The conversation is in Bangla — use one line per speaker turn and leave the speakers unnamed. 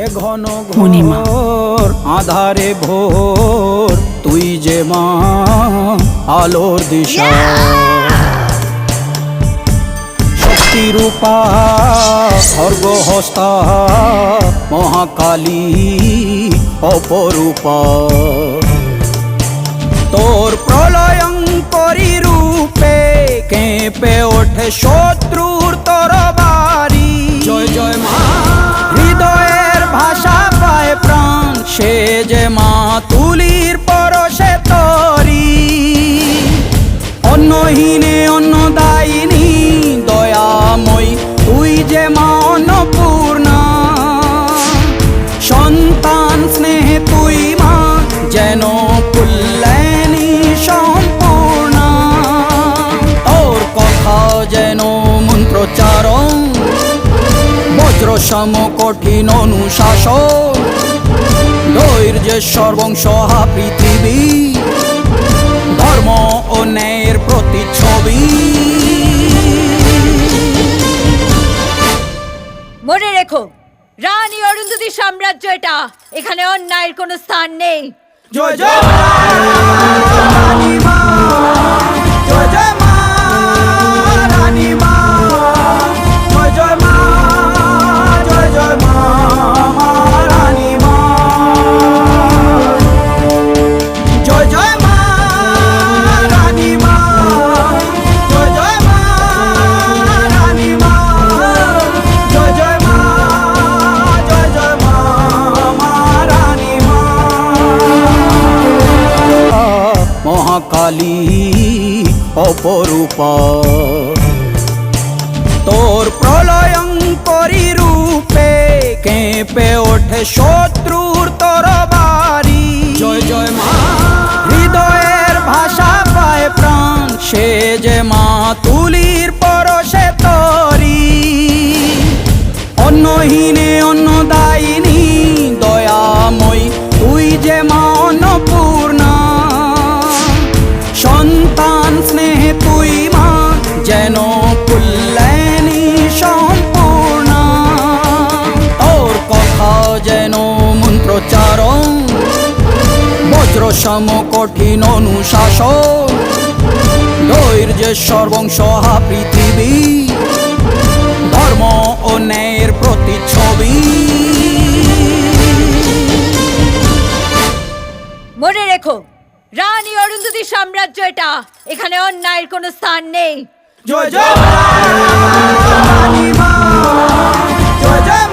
এ ঘন ঘোর আধারে ভোর, তুই যে মা আলোর দিশা। শক্তিরূপা খর্গহস্তা মহাকালী অপরূপা। তোর প্রলয়ঙ্করী রূপে কেঁপে ওঠে শত্রুর তরবারি। জয় জয় মা। হৃদয়ের ভাষা পায় প্রাণ, সে যে মা তুলির পরশে তরি। অন্নহীনে অন্নদায়িনী দয়াময়ী, তুই যে মা অন্নপূর্ণা। সন্তান স্নেহে তুই মা যেন কল্যাণী সম্পূর্ণা। তোর কথা যেন মন্ত্রোচ্চারণ, বজ্র সম কঠিন অনুশাসন। ধৈর্যের সর্বংসহা পৃথিবী, ধর্ম ও ন্যায়ের প্রতিচ্ছবি।
মনে রেখো, রানী অরুন্ধতী সাম্রাজ্য এটা, এখানে অন্যায়ের কোনো স্থান নেই।
জয় জয় রানী মা, জয় জয় মা রানী মা, জয় জয় মা, জয় জয় মা রানী মা, জয় জয় মা রানী মা, জয় জয় মা রানী মা, জয় জয় মা, জয় জয় মা রানী মা। মহাকালী অপরূপা, তোর প্রলয়ঙ্করী রূপে কেঁপে ওঠে শত্রুর তরবারি। জয় জয় মা। হৃদয়ের ভাষা পায় প্রাণ, সে যে মা তুলির পরশে তরি। অন্নহীনে অন্নদায়িনী দয়াময়ী, তুই যে মা অন্নপূর্ণা। সন্তান স্নেহে তুই মা যেন কল্যাণী সম্পূর্ণা। তোর কথা যেন মন্ত্রোচ্চারণ, বজ্র সম কঠিন অনুশাসন। ধৈর্যের সর্বংসহা পৃথিবী, ধর্ম ও ন্যায়ের প্রতিচ্ছবি।
মনে রেখো, রানী অরুন্ধতী সাম্রাজ্য এটা, এখানে অন্যায়ের কোনো স্থান নেই।
জয় জয় রানী মা, জয় জয়